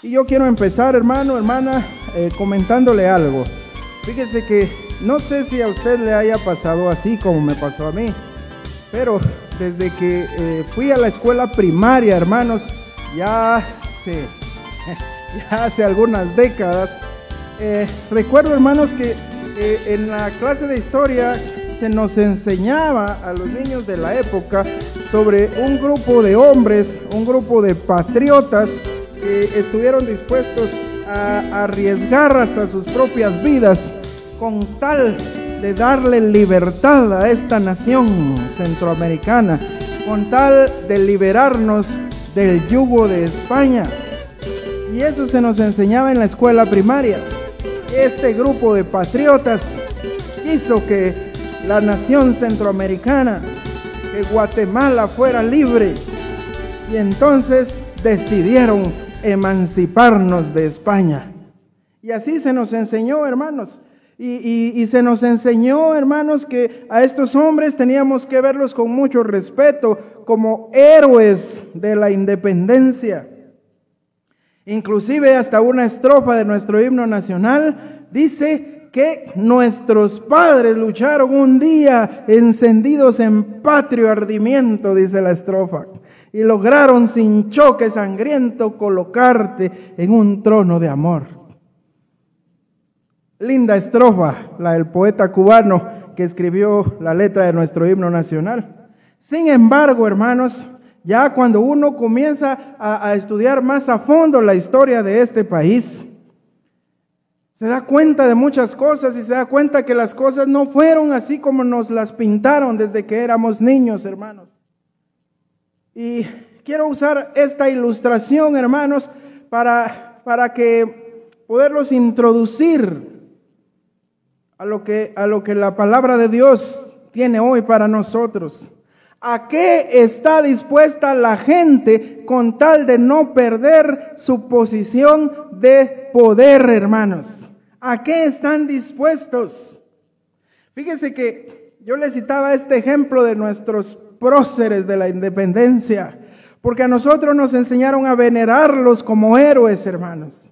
Y yo quiero empezar, hermano, hermana, comentándole algo. Fíjese que no sé si a usted le haya pasado así como me pasó a mí, pero desde que fui a la escuela primaria, hermanos, ya hace algunas décadas, recuerdo, hermanos, que en la clase de historia se nos enseñaba a los niños de la época sobre un grupo de hombres, un grupo de patriotas que estuvieron dispuestos a arriesgar hasta sus propias vidas con tal de darle libertad a esta nación centroamericana, con tal de liberarnos del yugo de España. Y eso se nos enseñaba en la escuela primaria. Este grupo de patriotas hizo que la nación centroamericana, que Guatemala fuera libre, y entonces decidieron emanciparnos de España. Y así se nos enseñó, hermanos, y se nos enseñó, hermanos, que a estos hombres teníamos que verlos con mucho respeto, como héroes de la independencia. Inclusive hasta una estrofa de nuestro himno nacional dice que nuestros padres lucharon un día encendidos en patrio ardimiento, dice la estrofa, y lograron sin choque sangriento colocarte en un trono de amor. Linda estrofa, la del poeta cubano que escribió la letra de nuestro himno nacional. Sin embargo, hermanos, ya cuando uno comienza a estudiar más a fondo la historia de este país, se da cuenta de muchas cosas y se da cuenta que las cosas no fueron así como nos las pintaron desde que éramos niños, hermanos. Y quiero usar esta ilustración, hermanos, para que poderlos introducir a lo que la palabra de Dios tiene hoy para nosotros. ¿A qué está dispuesta la gente con tal de no perder su posición de poder, hermanos? ¿A qué están dispuestos? Fíjese que yo les citaba este ejemplo de nuestros próceres de la independencia, porque a nosotros nos enseñaron a venerarlos como héroes, hermanos.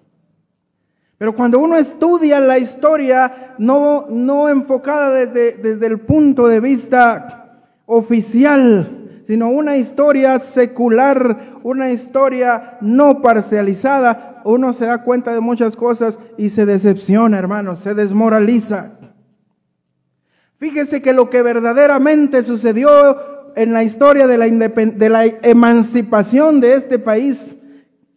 Pero cuando uno estudia la historia, no enfocada desde el punto de vista oficial, sino una historia secular, una historia no parcializada, uno se da cuenta de muchas cosas y se decepciona, hermanos, se desmoraliza. Fíjese que lo que verdaderamente sucedió en la historia de la emancipación de este país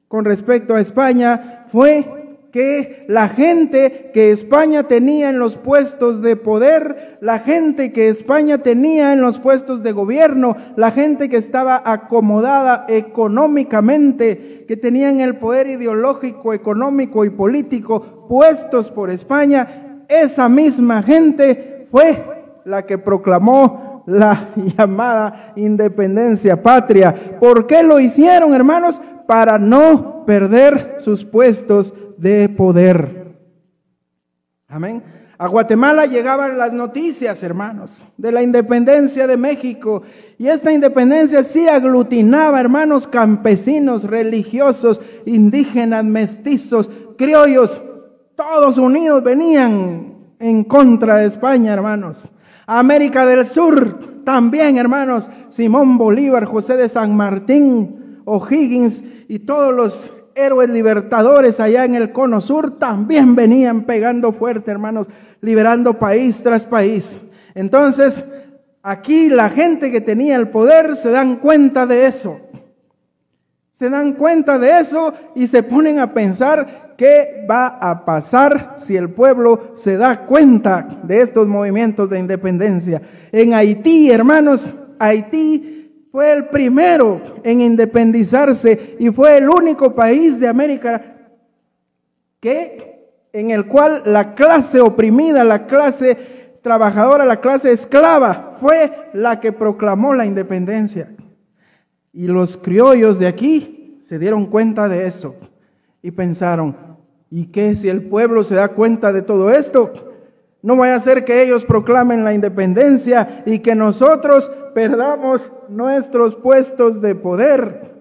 con respecto a España fue que la gente que España tenía en los puestos de poder, la gente que España tenía en los puestos de gobierno, la gente que estaba acomodada económicamente, que tenían el poder ideológico, económico y político puestos por España, esa misma gente fue la que proclamó la llamada independencia patria. ¿Por qué lo hicieron, hermanos? Para no perder sus puestos de poder. Amén. A Guatemala llegaban las noticias, hermanos, de la independencia de México, y esta independencia sí aglutinaba, hermanos, campesinos, religiosos, indígenas, mestizos, criollos, todos unidos venían en contra de España, hermanos. América del Sur también, hermanos, Simón Bolívar, José de San Martín, O'Higgins y todos los héroes libertadores allá en el cono sur también venían pegando fuerte, hermanos, liberando país tras país. Entonces, aquí la gente que tenía el poder se dan cuenta de eso. Se dan cuenta de eso y se ponen a pensar qué va a pasar si el pueblo se da cuenta de estos movimientos de independencia. En Haití, hermanos, Haití fue el primero en independizarse y fue el único país de América en el cual la clase oprimida, la clase trabajadora, la clase esclava, fue la que proclamó la independencia. Y los criollos de aquí se dieron cuenta de eso y pensaron, ¿y qué si el pueblo se da cuenta de todo esto? No vaya a ser que ellos proclamen la independencia y que nosotros perdamos nuestros puestos de poder.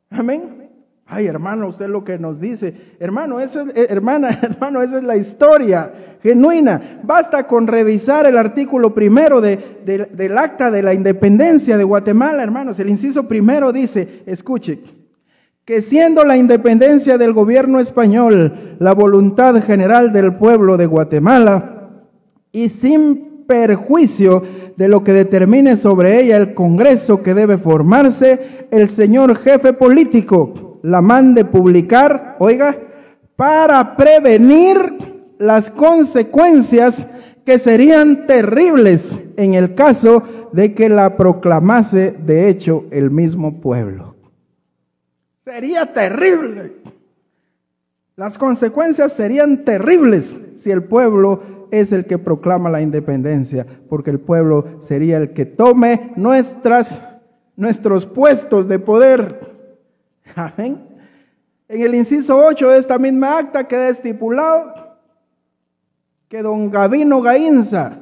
Amén. Ay, hermano, usted lo que nos dice, hermano, eso es, hermano, esa es la historia genuina. Basta con revisar el artículo primero del Acta de la Independencia de Guatemala, hermanos. El inciso primero dice, escuche, que siendo la independencia del gobierno español la voluntad general del pueblo de Guatemala y sin perjuicio de lo que determine sobre ella el Congreso que debe formarse, el señor jefe político la mande publicar, oiga, para prevenir las consecuencias que serían terribles en el caso de que la proclamase de hecho el mismo pueblo. Sería terrible. Las consecuencias serían terribles si el pueblo es el que proclama la independencia, porque el pueblo sería el que tome nuestros puestos de poder. Amén. En el inciso 8 de esta misma acta queda estipulado que don Gabino Gainza,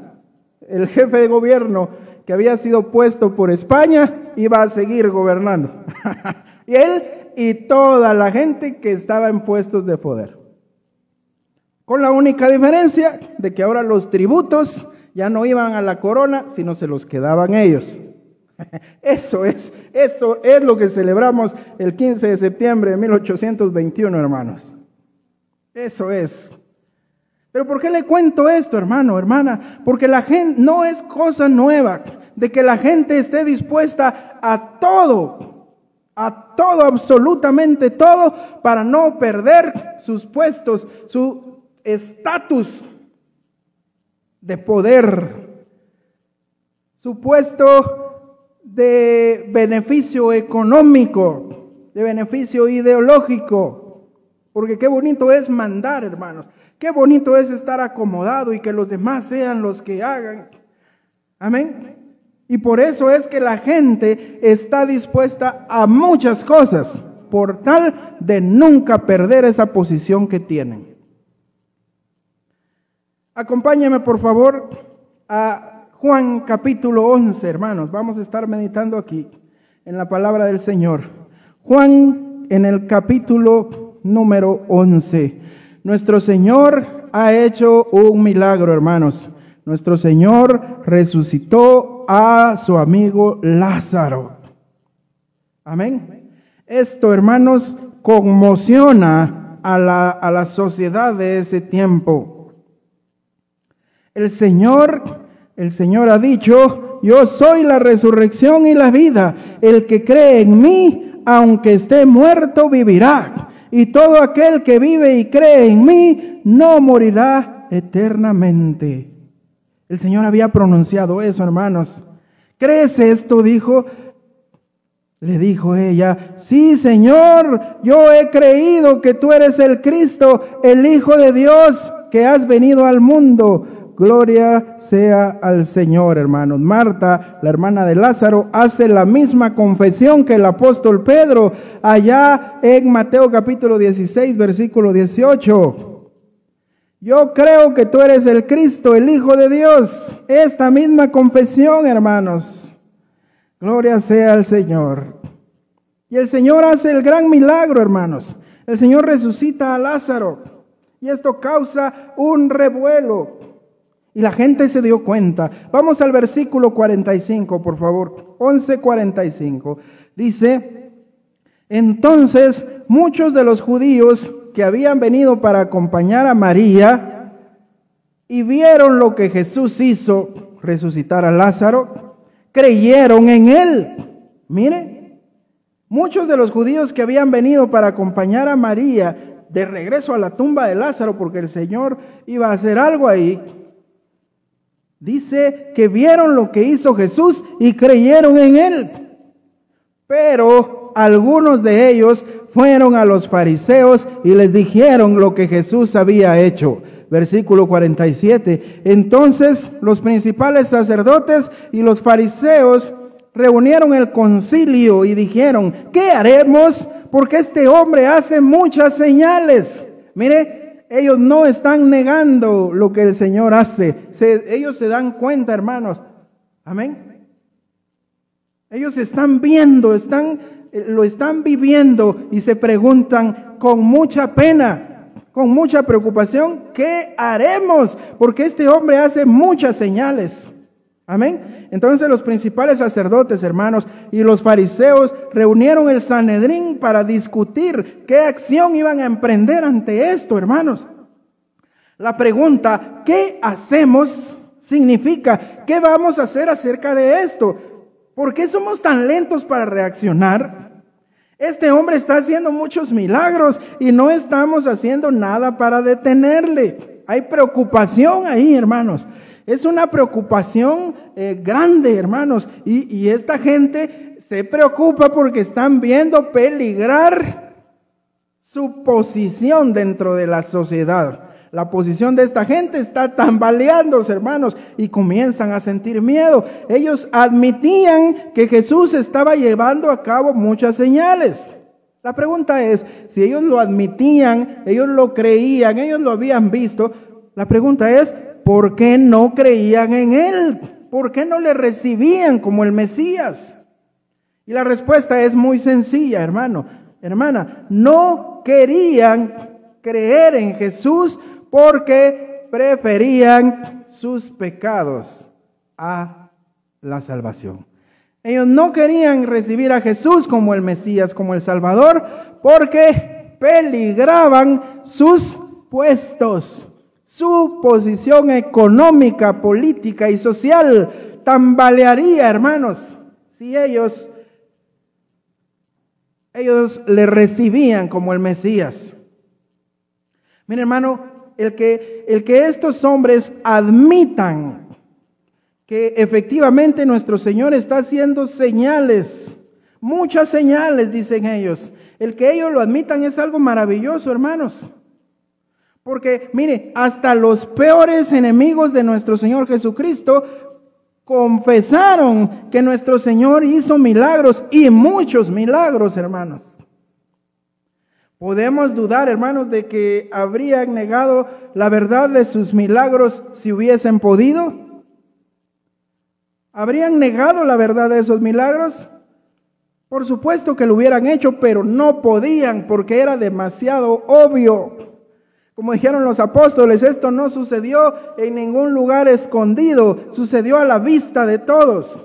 el jefe de gobierno que había sido puesto por España, iba a seguir gobernando. Y él y toda la gente que estaba en puestos de poder. Con la única diferencia de que ahora los tributos ya no iban a la corona, sino se los quedaban ellos. Eso es lo que celebramos el 15 de septiembre de 1821, hermanos. Eso es. Pero ¿por qué le cuento esto, hermano, hermana? Porque la gente, no es cosa nueva de que la gente esté dispuesta a todo, absolutamente todo, para no perder sus puestos, su estatus de poder, su puesto de beneficio económico, de beneficio ideológico, porque qué bonito es mandar, hermanos, qué bonito es estar acomodado y que los demás sean los que hagan, amén, y por eso es que la gente está dispuesta a muchas cosas, por tal de nunca perder esa posición que tienen. Acompáñame por favor a Juan capítulo 11, hermanos. Vamos a estar meditando aquí en la palabra del Señor. Juan en el capítulo número 11. Nuestro Señor ha hecho un milagro, hermanos. Nuestro Señor resucitó a su amigo Lázaro. Amén. Esto, hermanos, conmociona a la sociedad de ese tiempo. El Señor ha dicho, yo soy la resurrección y la vida. El que cree en mí, aunque esté muerto, vivirá. Y todo aquel que vive y cree en mí, no morirá eternamente. El Señor había pronunciado eso, hermanos. ¿Crees esto? Le dijo ella, sí, Señor, yo he creído que tú eres el Cristo, el Hijo de Dios, que has venido al mundo. Gloria sea al Señor, hermanos. Marta, la hermana de Lázaro, hace la misma confesión que el apóstol Pedro, allá en Mateo capítulo 16, versículo 18. Yo creo que tú eres el Cristo, el Hijo de Dios. Esta misma confesión, hermanos. Gloria sea al Señor. Y el Señor hace el gran milagro, hermanos. El Señor resucita a Lázaro. Y esto causa un revuelo. Y la gente se dio cuenta. Vamos al versículo 45, por favor. 11:45. Dice, entonces muchos de los judíos que habían venido para acompañar a María y vieron lo que Jesús hizo, resucitar a Lázaro, creyeron en él. Mire, muchos de los judíos que habían venido para acompañar a María de regreso a la tumba de Lázaro, porque el Señor iba a hacer algo ahí, dice que vieron lo que hizo Jesús y creyeron en él. Pero algunos de ellos fueron a los fariseos y les dijeron lo que Jesús había hecho. Versículo 47. Entonces los principales sacerdotes y los fariseos reunieron el concilio y dijeron, ¿qué haremos? Porque este hombre hace muchas señales. Mire, ellos no están negando lo que el Señor hace. Ellos se dan cuenta, hermanos. Amén. Ellos están viendo, están lo están viviendo y se preguntan con mucha pena, con mucha preocupación, ¿qué haremos? Porque este hombre hace muchas señales. Amén. Entonces los principales sacerdotes, hermanos, y los fariseos reunieron el Sanedrín para discutir qué acción iban a emprender ante esto, hermanos. La pregunta, ¿qué hacemos? Significa, ¿qué vamos a hacer acerca de esto? ¿Por qué somos tan lentos para reaccionar? Este hombre está haciendo muchos milagros y no estamos haciendo nada para detenerle. Hay preocupación ahí, hermanos. Es una preocupación grande, hermanos. Y esta gente se preocupa porque están viendo peligrar su posición dentro de la sociedad. La posición de esta gente está tambaleándose, hermanos, y comienzan a sentir miedo. Ellos admitían que Jesús estaba llevando a cabo muchas señales. La pregunta es, si ellos lo admitían, ellos lo creían, ellos lo habían visto, la pregunta es, ¿por qué no creían en Él? ¿Por qué no le recibían como el Mesías? Y la respuesta es muy sencilla, hermana, no querían creer en Jesús porque preferían sus pecados a la salvación. Ellos no querían recibir a Jesús como el Mesías, como el Salvador, porque peligraban sus puestos, su posición económica, política y social tambalearía, hermanos, si ellos le recibían como el Mesías. Mira, hermano, el que estos hombres admitan que efectivamente nuestro Señor está haciendo señales, muchas señales, dicen ellos. El que ellos lo admitan es algo maravilloso, hermanos. Porque, mire, hasta los peores enemigos de nuestro Señor Jesucristo confesaron que nuestro Señor hizo milagros, y muchos milagros, hermanos. Podemos dudar, hermanos, de que habrían negado la verdad de sus milagros si hubiesen podido. ¿Habrían negado la verdad de esos milagros? Por supuesto que lo hubieran hecho, pero no podían porque era demasiado obvio. Como dijeron los apóstoles, esto no sucedió en ningún lugar escondido, sucedió a la vista de todos.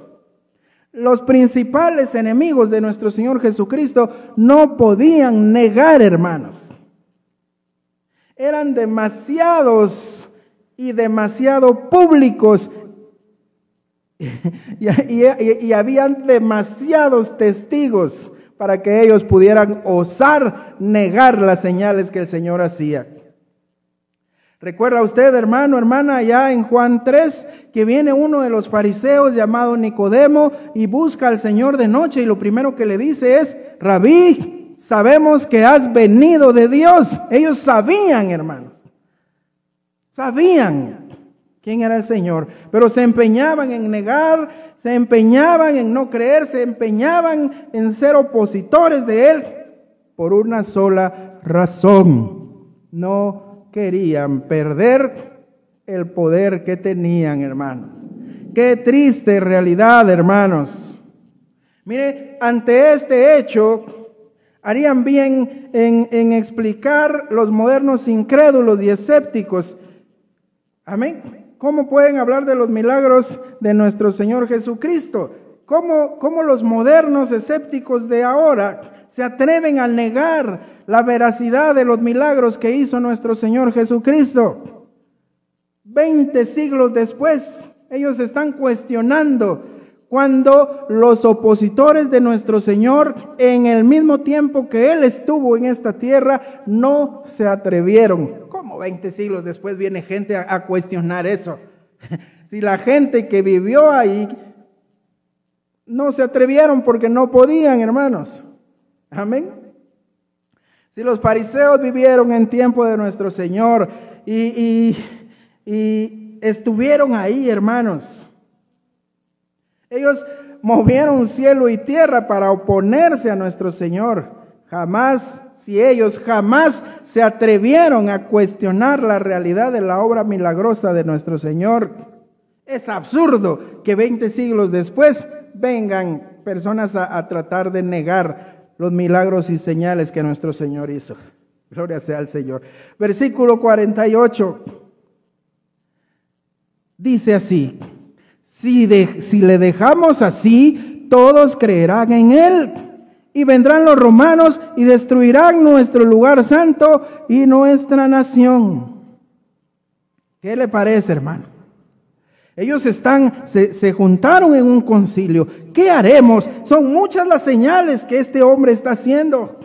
Los principales enemigos de nuestro Señor Jesucristo no podían negar, hermanos. Eran demasiados y demasiado públicos y habían demasiados testigos para que ellos pudieran osar negar las señales que el Señor hacía. ¿Recuerda usted, hermano, hermana, allá en Juan 3, que viene uno de los fariseos llamado Nicodemo y busca al Señor de noche y lo primero que le dice es, Rabí, sabemos que has venido de Dios? Ellos sabían, hermanos, sabían quién era el Señor, pero se empeñaban en negar, se empeñaban en no creer, se empeñaban en ser opositores de Él por una sola razón: no querían perder el poder que tenían, hermanos. Qué triste realidad, hermanos. Mire, ante este hecho, harían bien en explicar los modernos incrédulos y escépticos. Amén. ¿Cómo pueden hablar de los milagros de nuestro Señor Jesucristo? ¿Cómo los modernos escépticos de ahora se atreven a negar la veracidad de los milagros que hizo nuestro Señor Jesucristo? 20 siglos después, ellos están cuestionando cuando los opositores de nuestro Señor, en el mismo tiempo que Él estuvo en esta tierra, no se atrevieron. ¿Cómo 20 siglos después viene gente a cuestionar eso? Si la gente que vivió ahí no se atrevieron porque no podían, hermanos. Amén. Si los fariseos vivieron en tiempo de nuestro Señor y estuvieron ahí, hermanos, ellos movieron cielo y tierra para oponerse a nuestro Señor. Ellos jamás se atrevieron a cuestionar la realidad de la obra milagrosa de nuestro Señor. Es absurdo que 20 siglos después vengan personas a tratar de negar los milagros y señales que nuestro Señor hizo. Gloria sea al Señor. Versículo 48. Dice así: si le dejamos así, todos creerán en Él. Y vendrán los romanos y destruirán nuestro lugar santo y nuestra nación. ¿Qué le parece, hermano? Ellos se juntaron en un concilio. ¿Qué haremos? Son muchas las señales que este hombre está haciendo.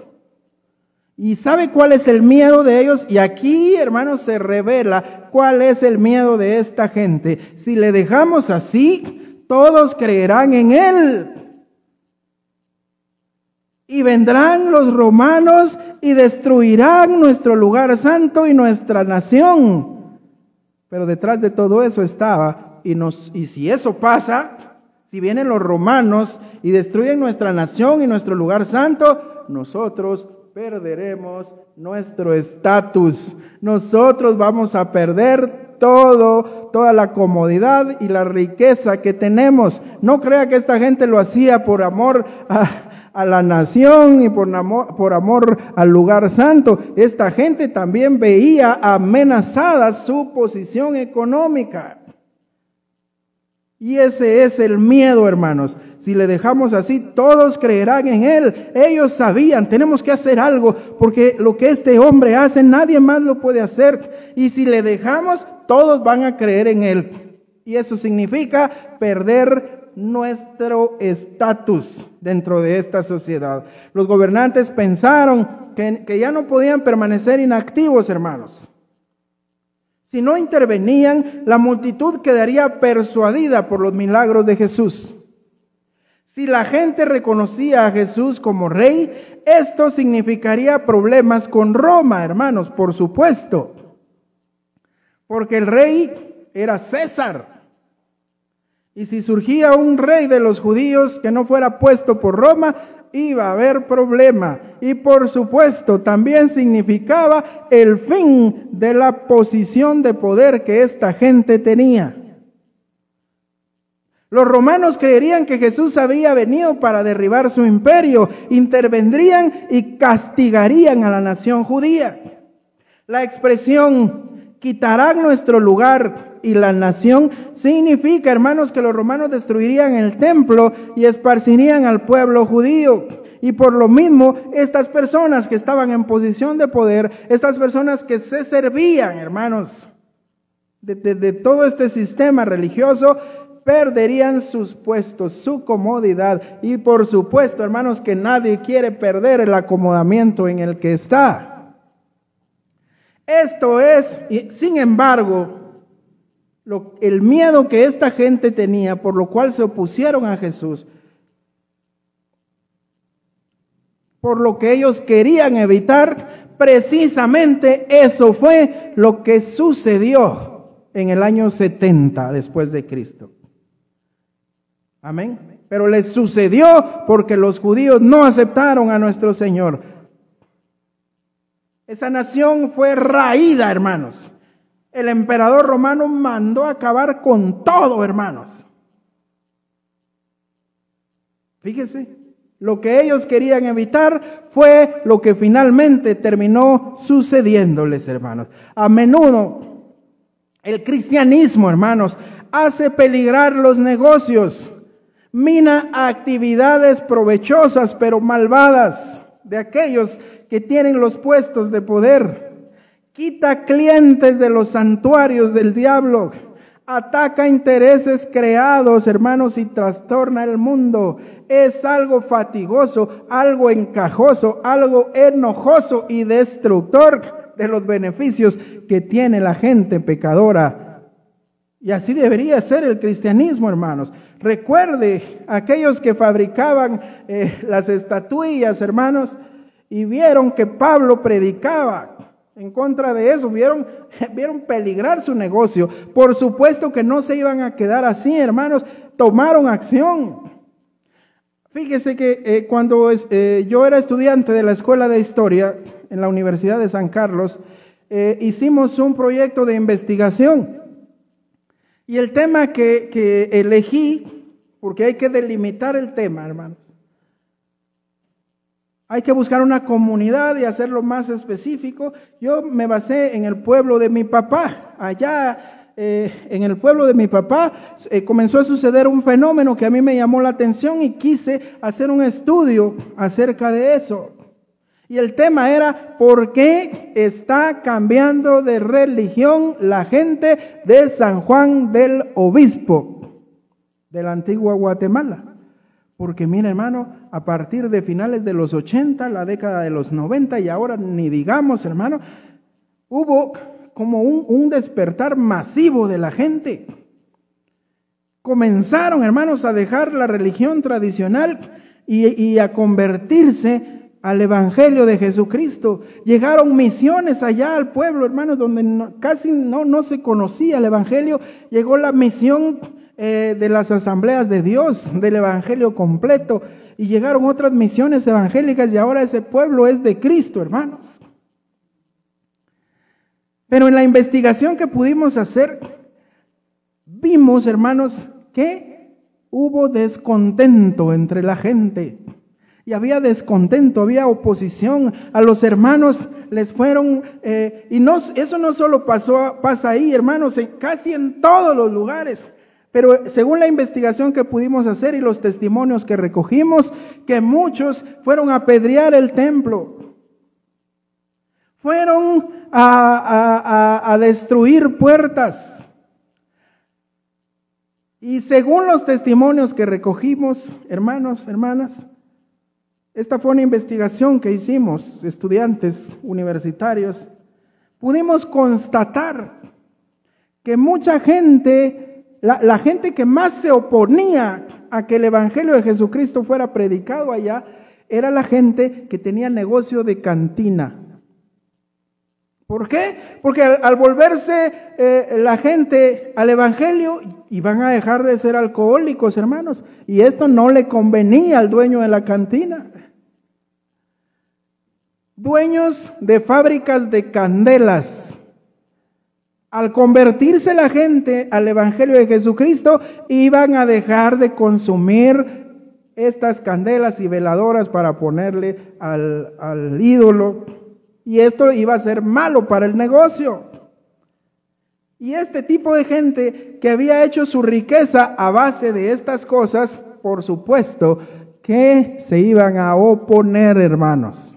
¿Y sabe cuál es el miedo de ellos? Y aquí, hermanos, se revela cuál es el miedo de esta gente. Si le dejamos así, todos creerán en Él. Y vendrán los romanos y destruirán nuestro lugar santo y nuestra nación. Pero detrás de todo eso estaba, y si eso pasa, si vienen los romanos y destruyen nuestra nación y nuestro lugar santo, nosotros perderemos nuestro estatus. Nosotros vamos a perder toda la comodidad y la riqueza que tenemos. No crea que esta gente lo hacía por amor a la nación y por amor al lugar santo. Esta gente también veía amenazada su posición económica. Y ese es el miedo, hermanos. Si le dejamos así, todos creerán en Él. Ellos sabían, tenemos que hacer algo, porque lo que este hombre hace, nadie más lo puede hacer. Y si le dejamos, todos van a creer en Él. Y eso significa perder nuestro estatus dentro de esta sociedad. Los gobernantes pensaron que ya no podían permanecer inactivos, hermanos. Si no intervenían, la multitud quedaría persuadida por los milagros de Jesús. Si la gente reconocía a Jesús como rey, esto significaría problemas con Roma, hermanos, por supuesto. Porque el rey era César. Y si surgía un rey de los judíos que no fuera puesto por Roma, iba a haber problema. Y por supuesto también significaba el fin de la posición de poder que esta gente tenía. Los romanos creerían que Jesús había venido para derribar su imperio, intervendrían y castigarían a la nación judía. La expresión quitarán nuestro lugar y la nación significa, hermanos, que los romanos destruirían el templo y esparcirían al pueblo judío. Y por lo mismo, estas personas que estaban en posición de poder, estas personas que se servían, hermanos, de todo este sistema religioso, perderían sus puestos, su comodidad. Y por supuesto, hermanos, que nadie quiere perder el acomodamiento en el que está. Esto es, sin embargo, el miedo que esta gente tenía, por lo cual se opusieron a Jesús, por lo que ellos querían evitar, precisamente eso fue lo que sucedió en el año 70 después de Cristo. Amén. Pero les sucedió porque los judíos no aceptaron a nuestro Señor. Esa nación fue raída, hermanos. El emperador romano mandó acabar con todo, hermanos. Fíjese, lo que ellos querían evitar fue lo que finalmente terminó sucediéndoles, hermanos. A menudo el cristianismo, hermanos, hace peligrar los negocios, mina actividades provechosas pero malvadas de aquellos que tienen los puestos de poder. Quita clientes de los santuarios del diablo, ataca intereses creados, hermanos, y trastorna el mundo. Es algo fatigoso, algo encajoso, algo enojoso y destructor de los beneficios que tiene la gente pecadora. Y así debería ser el cristianismo, hermanos. Recuerde aquellos que fabricaban las estatuillas, hermanos, y vieron que Pablo predicaba en contra de eso, vieron peligrar su negocio. Por supuesto que no se iban a quedar así, hermanos, tomaron acción. Fíjese que cuando yo era estudiante de la Escuela de Historia en la Universidad de San Carlos, hicimos un proyecto de investigación. Y el tema que elegí, porque hay que delimitar el tema, hermanos, Hay que buscar una comunidad y hacerlo más específico. Yo me basé en el pueblo de mi papá. Allá en el pueblo de mi papá comenzó a suceder un fenómeno que a mí me llamó la atención y quise hacer un estudio acerca de eso. Y el tema era: ¿por qué está cambiando de religión la gente de San Juan del Obispo, de la antigua Guatemala? Porque mira, hermano, a partir de finales de los 80, la década de los 90 y ahora ni digamos, hermano, hubo como un despertar masivo de la gente. Comenzaron, hermanos, a dejar la religión tradicional y a convertirse al Evangelio de Jesucristo. Llegaron misiones allá al pueblo, hermanos, donde casi no se conocía el Evangelio. Llegó la misión de las asambleas de Dios, del Evangelio completo, y llegaron otras misiones evangélicas y ahora ese pueblo es de Cristo, hermanos. Pero en la investigación que pudimos hacer, vimos, hermanos, que hubo descontento entre la gente. Y había descontento, había oposición. A los hermanos les fueron, eso no solo pasa ahí, hermanos, casi en todos los lugares. Pero según la investigación que pudimos hacer y los testimonios que recogimos, que muchos fueron a apedrear el templo. Fueron a destruir puertas. Y según los testimonios que recogimos, hermanos, hermanas, esta fue una investigación que hicimos, estudiantes universitarios, pudimos constatar que mucha gente, la gente que más se oponía a que el Evangelio de Jesucristo fuera predicado allá, era la gente que tenía negocio de cantina. ¿Por qué? Porque al volverse la gente al Evangelio, iban a dejar de ser alcohólicos, hermanos, y esto no le convenía al dueño de la cantina. Dueños de fábricas de candelas. Al convertirse la gente al Evangelio de Jesucristo, iban a dejar de consumir estas candelas y veladoras para ponerle al ídolo. Y esto iba a ser malo para el negocio. Y este tipo de gente que había hecho su riqueza a base de estas cosas, por supuesto que se iban a oponer, hermanos.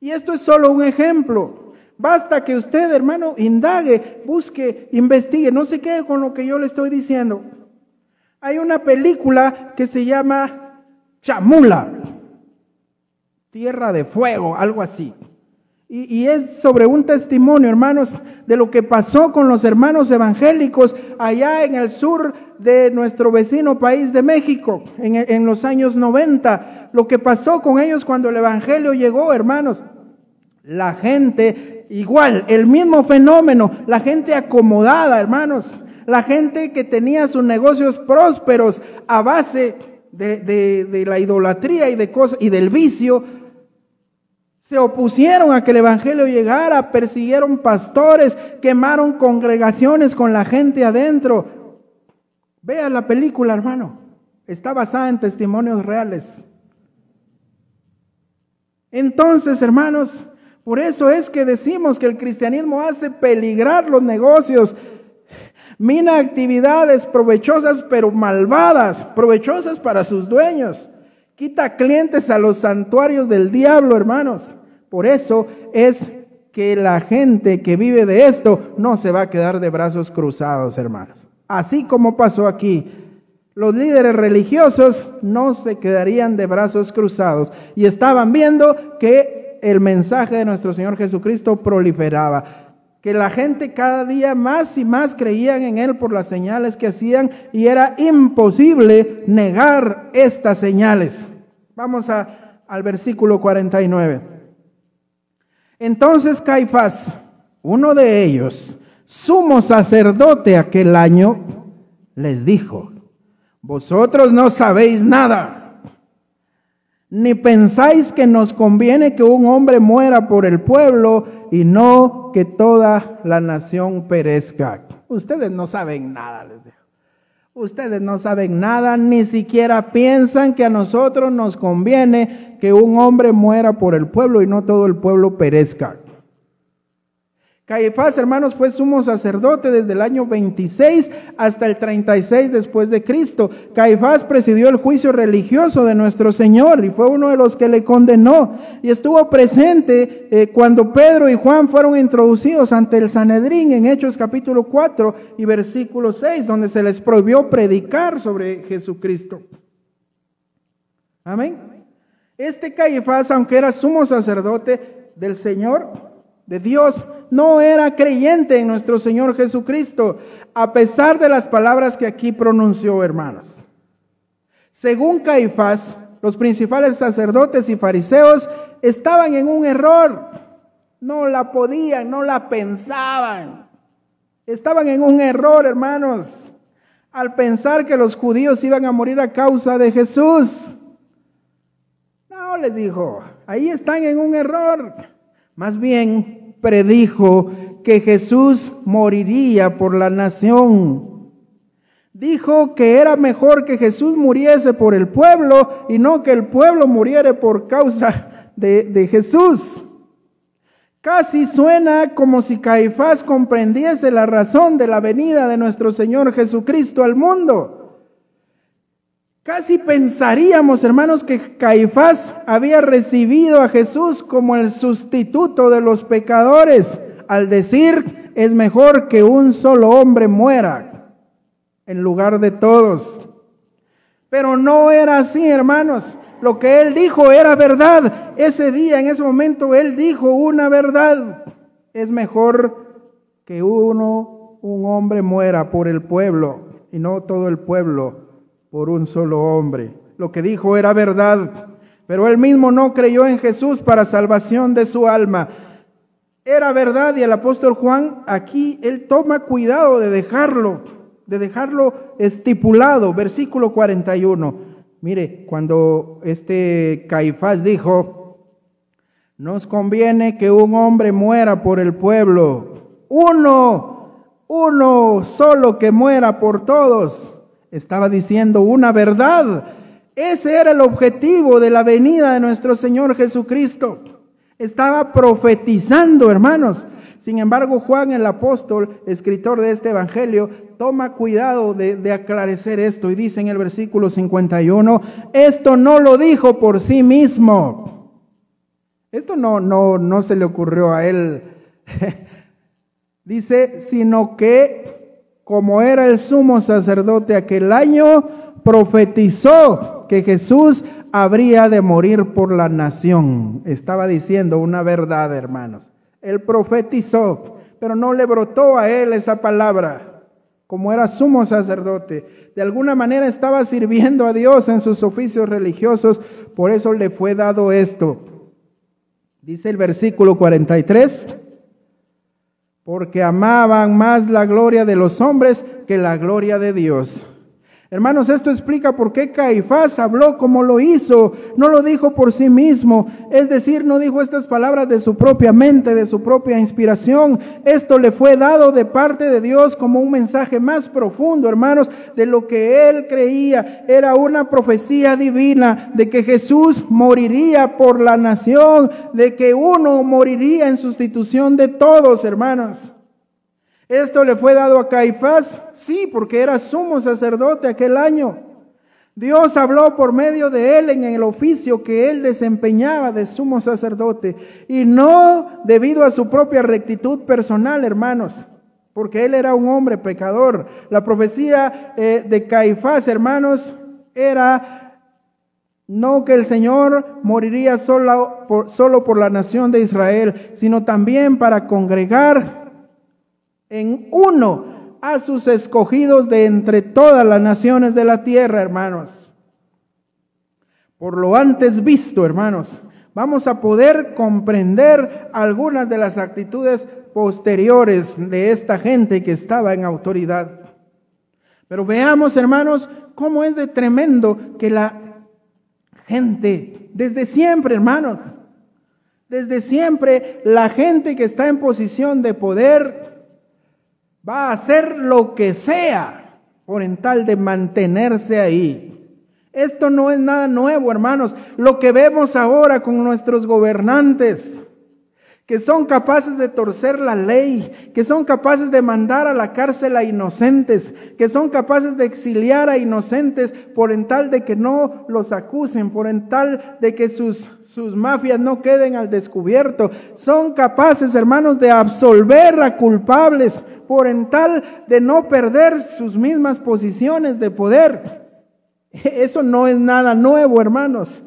Y esto es solo un ejemplo. Basta que usted, hermano, indague, busque, investigue, no se quede con lo que yo le estoy diciendo. Hay una película que se llama Chamula, Tierra de Fuego, algo así. Y es sobre un testimonio, hermanos, de lo que pasó con los hermanos evangélicos allá en el sur de nuestro vecino país de México, en los años 90. Lo que pasó con ellos cuando el Evangelio llegó, hermanos. La gente, igual, el mismo fenómeno, la gente acomodada, hermanos, la gente que tenía sus negocios prósperos a base de la idolatría y de cosas y del vicio, se opusieron a que el Evangelio llegara, persiguieron pastores, quemaron congregaciones con la gente adentro. Vea la película, hermano, está basada en testimonios reales. Entonces, hermanos, por eso es que decimos que el cristianismo hace peligrar los negocios, mina actividades provechosas pero malvadas, provechosas para sus dueños, quita clientes a los santuarios del diablo, hermanos. Por eso es que la gente que vive de esto no se va a quedar de brazos cruzados, hermanos. Así como pasó aquí, los líderes religiosos no se quedarían de brazos cruzados y estaban viendo que el mensaje de nuestro Señor Jesucristo proliferaba, que la gente cada día más y más creían en Él por las señales que hacían y era imposible negar estas señales. Vamos al versículo 49. Entonces Caifás, uno de ellos, sumo sacerdote aquel año, les dijo: vosotros no sabéis nada, ni pensáis que nos conviene que un hombre muera por el pueblo y no que toda la nación perezca. Ustedes no saben nada, les digo. Ustedes no saben nada, ni siquiera piensan que a nosotros nos conviene que un hombre muera por el pueblo y no todo el pueblo perezca. Caifás, hermanos, fue sumo sacerdote desde el año 26 hasta el 36 después de Cristo. Caifás presidió el juicio religioso de nuestro Señor y fue uno de los que le condenó. Y estuvo presente cuando Pedro y Juan fueron introducidos ante el Sanedrín en Hechos capítulo 4 y versículo 6, donde se les prohibió predicar sobre Jesucristo. Amén. Este Caifás, aunque era sumo sacerdote del Señor, de Dios, no era creyente en nuestro Señor Jesucristo, a pesar de las palabras que aquí pronunció, hermanos. Según Caifás, los principales sacerdotes y fariseos estaban en un error. No la podían, no la pensaban. Estaban en un error, hermanos, al pensar que los judíos iban a morir a causa de Jesús. No, les dijo, ahí están en un error. Más bien predijo que Jesús moriría por la nación. Dijo que era mejor que Jesús muriese por el pueblo y no que el pueblo muriera por causa de Jesús. Casi suena como si Caifás comprendiese la razón de la venida de nuestro Señor Jesucristo al mundo. Casi pensaríamos, hermanos, que Caifás había recibido a Jesús como el sustituto de los pecadores, al decir, es mejor que un solo hombre muera en lugar de todos. Pero no era así, hermanos. Lo que él dijo era verdad. Ese día, en ese momento, él dijo una verdad. Es mejor que un hombre muera por el pueblo y no todo el pueblo por un solo hombre. Lo que dijo era verdad, pero él mismo no creyó en Jesús para salvación de su alma. Era verdad, y el apóstol Juan aquí, él toma cuidado de dejarlo estipulado. Versículo 41. Mire, cuando Caifás dijo, nos conviene que un hombre muera por el pueblo, uno solo que muera por todos. Estaba diciendo una verdad. Ese era el objetivo de la venida de nuestro Señor Jesucristo. Estaba profetizando, hermanos. Sin embargo, Juan el apóstol, escritor de este evangelio, toma cuidado de aclarecer esto y dice en el versículo 51, esto no lo dijo por sí mismo. Esto no se le ocurrió a él. Dice, sino que como era el sumo sacerdote aquel año, profetizó que Jesús habría de morir por la nación. Estaba diciendo una verdad, hermanos. Él profetizó, pero no le brotó a él esa palabra. Como era sumo sacerdote, de alguna manera estaba sirviendo a Dios en sus oficios religiosos, por eso le fue dado esto. Dice el versículo 43, porque amaban más la gloria de los hombres que la gloria de Dios. Hermanos, esto explica por qué Caifás habló como lo hizo. No lo dijo por sí mismo. Es decir, no dijo estas palabras de su propia mente, de su propia inspiración. Esto le fue dado de parte de Dios como un mensaje más profundo, hermanos, de lo que él creía. Era una profecía divina de que Jesús moriría por la nación, de que uno moriría en sustitución de todos, hermanos. ¿Esto le fue dado a Caifás? Sí, porque era sumo sacerdote aquel año. Dios habló por medio de él en el oficio que él desempeñaba de sumo sacerdote, y no debido a su propia rectitud personal, hermanos, porque él era un hombre pecador. La profecía de Caifás, hermanos, era no que el Señor moriría solo por la nación de Israel, sino también para congregar en uno a sus escogidos de entre todas las naciones de la tierra, hermanos. Por lo antes visto, hermanos, vamos a poder comprender algunas de las actitudes posteriores de esta gente que estaba en autoridad. Pero veamos, hermanos, cómo es de tremendo que la gente, desde siempre, hermanos, desde siempre, la gente que está en posición de poder va a hacer lo que sea por en tal de mantenerse ahí. Esto no es nada nuevo, hermanos. Lo que vemos ahora con nuestros gobernantes, que son capaces de torcer la ley, que son capaces de mandar a la cárcel a inocentes, que son capaces de exiliar a inocentes por en tal de que no los acusen, por en tal de que sus mafias no queden al descubierto. Son capaces, hermanos, de absolver a culpables por en tal de no perder sus mismas posiciones de poder. Eso no es nada nuevo, hermanos.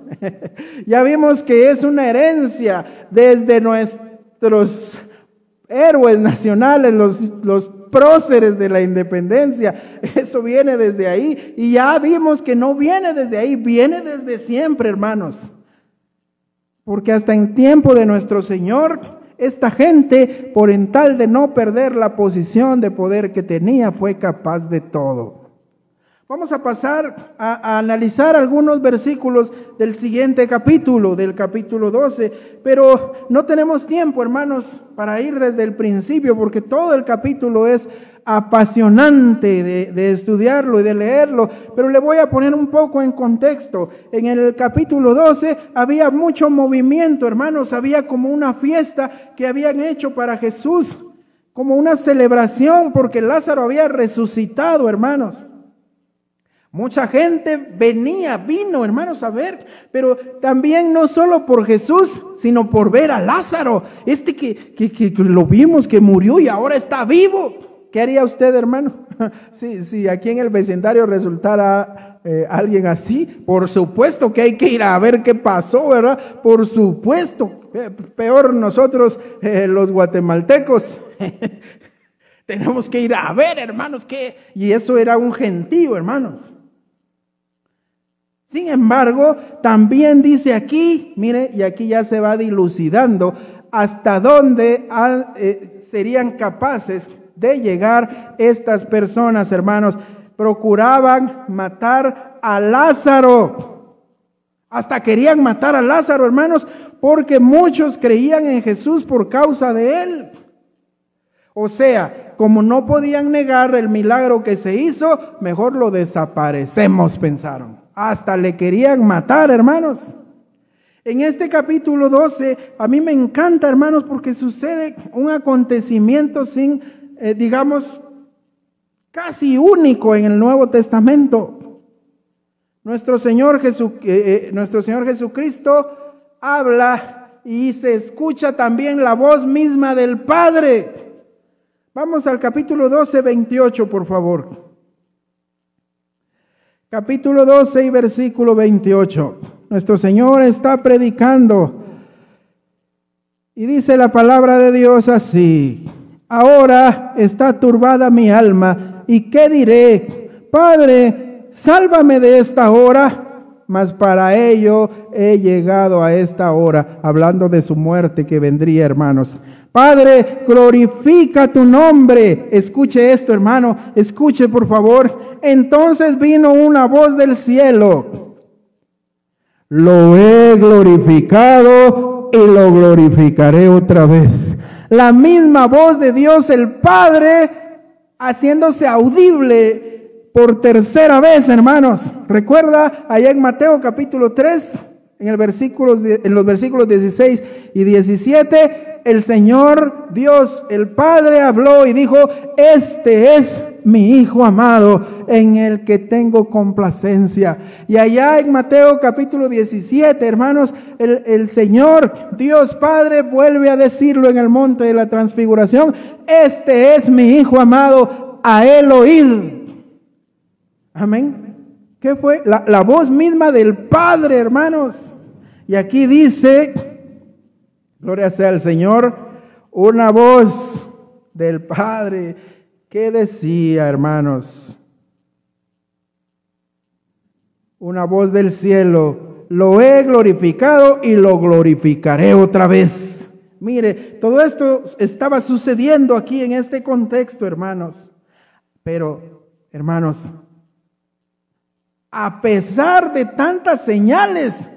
Ya vimos que es una herencia desde nuestros héroes nacionales, los próceres de la independencia. Eso viene desde ahí. Y ya vimos que no viene desde ahí, viene desde siempre, hermanos. Porque hasta en tiempo de nuestro Señor, esta gente, por en tal de no perder la posición de poder que tenía, fue capaz de todo. Vamos a pasar a analizar algunos versículos del siguiente capítulo, del capítulo 12, pero no tenemos tiempo, hermanos, para ir desde el principio, porque todo el capítulo es apasionante de estudiarlo y de leerlo, pero le voy a poner un poco en contexto. En el capítulo 12 había mucho movimiento, hermanos, había como una fiesta que habían hecho para Jesús, como una celebración, porque Lázaro había resucitado, hermanos. Mucha gente vino, hermanos, a ver, pero también no solo por Jesús, sino por ver a Lázaro, que lo vimos, que murió y ahora está vivo. ¿Qué haría usted, hermano? Si aquí en el vecindario resultara alguien así, por supuesto que hay que ir a ver qué pasó, ¿verdad? Por supuesto, peor nosotros los guatemaltecos. Tenemos que ir a ver, hermanos, y eso era un gentío, hermanos. Sin embargo, también dice aquí, mire, y aquí ya se va dilucidando hasta dónde serían capaces de llegar estas personas, hermanos. Procuraban matar a Lázaro. Hasta querían matar a Lázaro, hermanos, porque muchos creían en Jesús por causa de él. O sea, como no podían negar el milagro que se hizo, mejor lo desaparecemos, pensaron. Hasta le querían matar, hermanos. En este capítulo 12, a mí me encanta, hermanos, porque sucede un acontecimiento digamos, casi único en el Nuevo Testamento. Nuestro Señor Jesucristo habla y se escucha también la voz misma del Padre. Vamos al capítulo 12, 28, por favor. Capítulo 12 y versículo 28. Nuestro Señor está predicando y dice la palabra de Dios así: ahora está turbada mi alma, ¿y qué diré? Padre, sálvame de esta hora, mas para ello he llegado a esta hora, hablando de su muerte que vendría, hermanos. Padre, glorifica tu nombre. Escuche esto, hermano, escuche por favor. Entonces vino una voz del cielo: lo he glorificado y lo glorificaré otra vez. La misma voz de Dios el Padre haciéndose audible por tercera vez, hermanos. Recuerda allá en Mateo capítulo 3, en los versículos 16 y 17, el Señor Dios, el Padre, habló y dijo: este es mi Hijo amado, en el que tengo complacencia. Y allá en Mateo capítulo 17, hermanos, el Señor Dios Padre vuelve a decirlo en el monte de la transfiguración: este es mi Hijo amado, a él oíd. Amén. ¿Qué fue? La voz misma del Padre, hermanos. Y aquí dice, gloria sea al Señor, una voz del Padre. ¿Qué decía, hermanos? Una voz del cielo: lo he glorificado y lo glorificaré otra vez. Mire, todo esto estaba sucediendo aquí en este contexto, hermanos. Pero, hermanos, a pesar de tantas señales,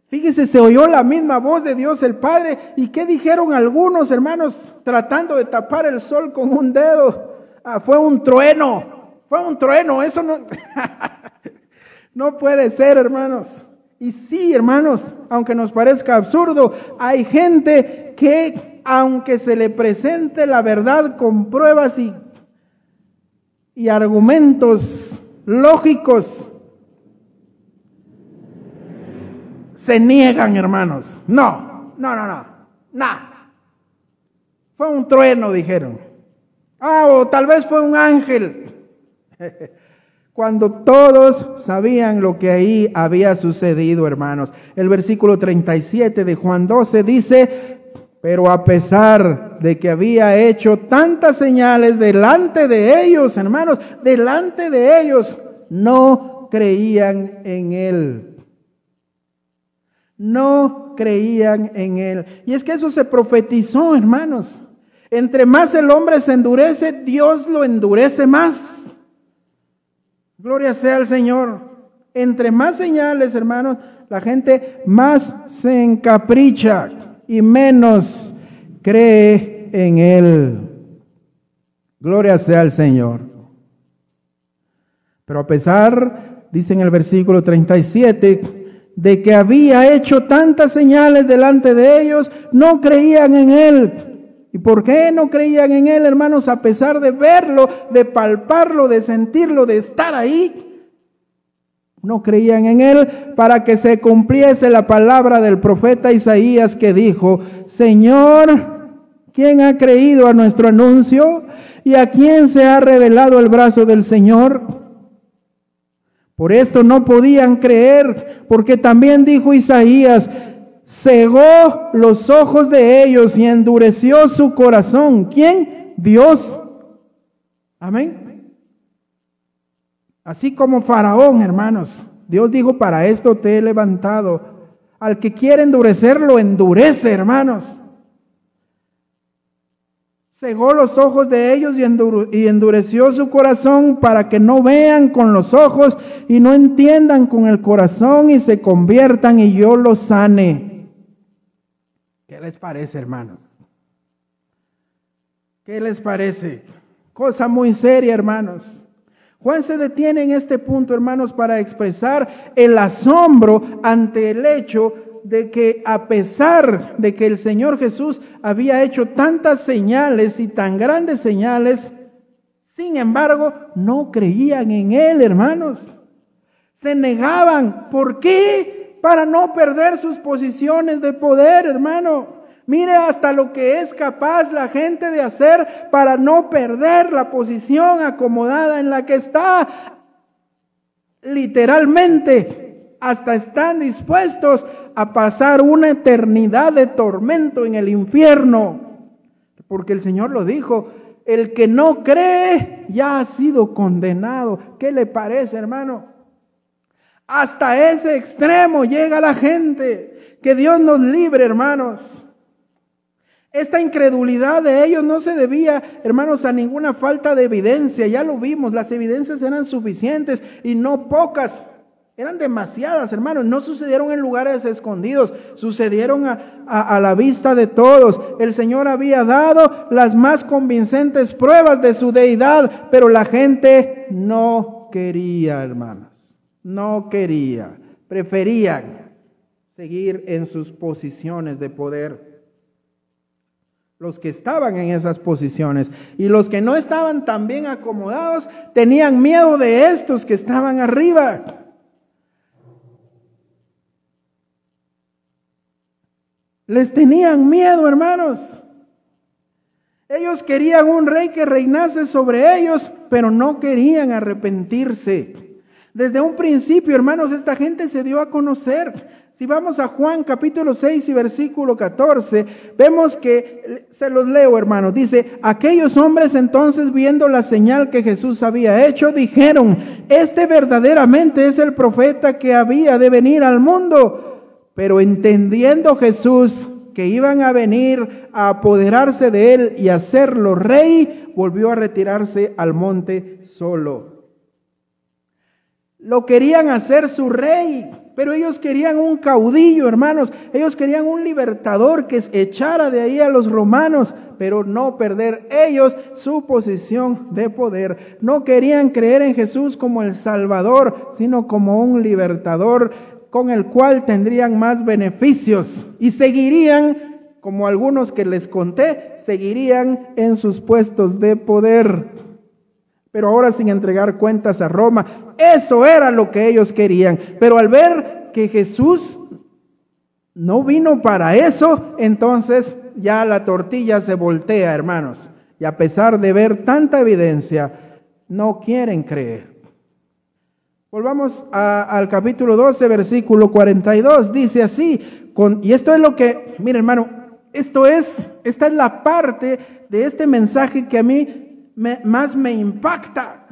fíjese, se oyó la misma voz de Dios el Padre. ¿Y qué dijeron algunos, hermanos, tratando de tapar el sol con un dedo? Fue un trueno, eso no... No puede ser, hermanos. Y sí, hermanos, aunque nos parezca absurdo, hay gente que, aunque se le presente la verdad con pruebas y argumentos lógicos, se niegan, hermanos. No. Fue un trueno, dijeron. O tal vez fue un ángel. Cuando todos sabían lo que ahí había sucedido, hermanos. El versículo 37 de Juan 12 dice: pero a pesar de que había hecho tantas señales delante de ellos, hermanos, delante de ellos, no creían en Él. No creían en Él. Y es que eso se profetizó, hermanos. Entre más el hombre se endurece, Dios lo endurece más. Gloria sea al Señor. Entre más señales, hermanos, la gente más se encapricha y menos cree en Él. Gloria sea al Señor. Pero a pesar, dice en el versículo 37, de que había hecho tantas señales delante de ellos, no creían en Él. ¿Y por qué no creían en Él, hermanos? A pesar de verlo, de palparlo, de sentirlo, de estar ahí, no creían en Él, para que se cumpliese la palabra del profeta Isaías que dijo: Señor, ¿quién ha creído a nuestro anuncio? ¿Y a quién se ha revelado el brazo del Señor? Por esto no podían creer, porque también dijo Isaías: cegó los ojos de ellos y endureció su corazón. ¿Quién? Dios. Amén. Así como Faraón, hermanos, Dios dijo: para esto te he levantado. Al que quiere endurecer, lo endurece, hermanos. Cegó los ojos de ellos y endureció su corazón, para que no vean con los ojos y no entiendan con el corazón y se conviertan y yo los sane. ¿Qué les parece, hermanos? ¿Qué les parece? Cosa muy seria, hermanos. Juan se detiene en este punto, hermanos, para expresar el asombro ante el hecho de que, a pesar de que el Señor Jesús había hecho tantas señales y tan grandes señales, sin embargo, no creían en Él, hermanos. Se negaban. ¿Por qué? Para no perder sus posiciones de poder, hermano. Mire hasta lo que es capaz la gente de hacer para no perder la posición acomodada en la que está. Literalmente, hasta están dispuestos a pasar una eternidad de tormento en el infierno. Porque el Señor lo dijo: el que no cree ya ha sido condenado. ¿Qué le parece, hermano? Hasta ese extremo llega la gente. Que Dios nos libre, hermanos. Esta incredulidad de ellos no se debía, hermanos, a ninguna falta de evidencia. Ya lo vimos, las evidencias eran suficientes y no pocas. Eran demasiadas, hermanos. No sucedieron en lugares escondidos, sucedieron a la vista de todos. El Señor había dado las más convincentes pruebas de su deidad, pero la gente no quería, hermanos. No quería. Preferían seguir en sus posiciones de poder. Los que estaban en esas posiciones y los que no estaban tan bien acomodados tenían miedo de estos que estaban arriba. Les tenían miedo, hermanos. Ellos querían un rey que reinase sobre ellos, pero no querían arrepentirse. Desde un principio, hermanos, esta gente se dio a conocer. Si vamos a Juan capítulo 6 y versículo 14, vemos que, se los leo, hermanos, dice: aquellos hombres entonces, viendo la señal que Jesús había hecho, dijeron: este verdaderamente es el profeta que había de venir al mundo. Pero entendiendo Jesús que iban a venir a apoderarse de él y hacerlo rey, volvió a retirarse al monte solo. Lo querían hacer su rey. Pero ellos querían un caudillo, hermanos. Ellos querían un libertador que echara de ahí a los romanos, pero no perder ellos su posición de poder. No querían creer en Jesús como el Salvador, sino como un libertador con el cual tendrían más beneficios. Y seguirían, como algunos que les conté, seguirían en sus puestos de poder. Pero ahora sin entregar cuentas a Roma. Eso era lo que ellos querían. Pero al ver que Jesús no vino para eso, entonces ya la tortilla se voltea, hermanos. Y a pesar de ver tanta evidencia, no quieren creer. Volvamos al capítulo 12, versículo 42. Dice así, y esto es lo que, mire hermano, esta es la parte de este mensaje que a mí más me impacta.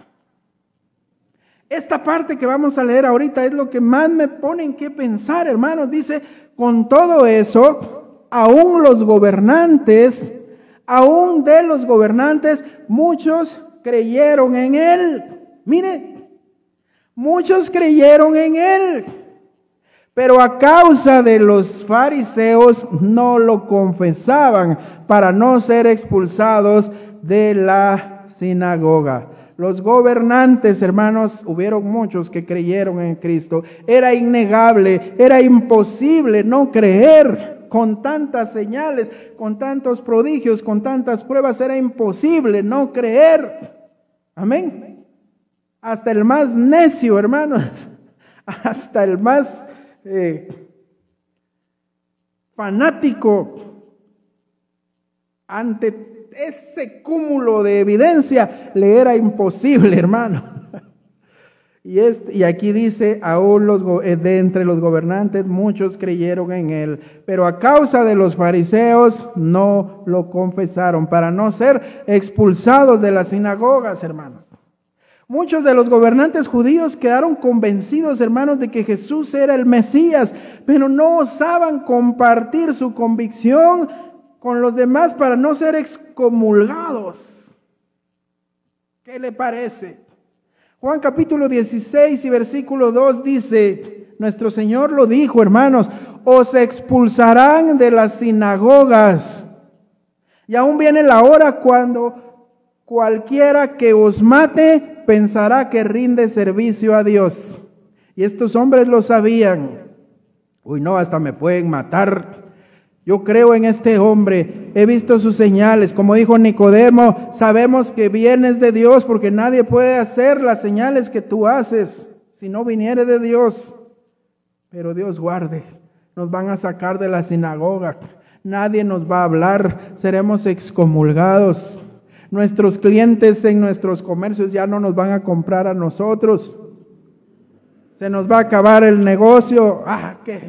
Esta parte que vamos a leer ahorita es lo que más me pone en qué pensar, hermanos. Dice, con todo eso, aún de los gobernantes, muchos creyeron en él. Mire, muchos creyeron en él. Pero a causa de los fariseos no lo confesaban para no ser expulsados de la sinagoga. Los gobernantes, hermanos, hubieron muchos que creyeron en Cristo. Era innegable, era imposible no creer con tantas señales, con tantos prodigios, con tantas pruebas. Era imposible no creer. Amén. Hasta el más necio, hermanos, hasta el más fanático, ante ese cúmulo de evidencia, le era imposible, hermano. Y aquí dice, aún de entre los gobernantes muchos creyeron en él, pero a causa de los fariseos no lo confesaron, para no ser expulsados de las sinagogas, hermanos. Muchos de los gobernantes judíos quedaron convencidos, hermanos, de que Jesús era el Mesías, pero no osaban compartir su convicción con los demás para no ser excomulgados. ¿Qué le parece? Juan capítulo 16 y versículo 2 dice, nuestro Señor lo dijo, hermanos, os expulsarán de las sinagogas. Y aún viene la hora cuando cualquiera que os mate pensará que rinde servicio a Dios. Y estos hombres lo sabían. Uy, no, hasta me pueden matar. Yo creo en este hombre, he visto sus señales. Como dijo Nicodemo, sabemos que vienes de Dios porque nadie puede hacer las señales que tú haces si no viniere de Dios. Pero Dios guarde, nos van a sacar de la sinagoga. Nadie nos va a hablar, seremos excomulgados. Nuestros clientes en nuestros comercios ya no nos van a comprar a nosotros. Se nos va a acabar el negocio.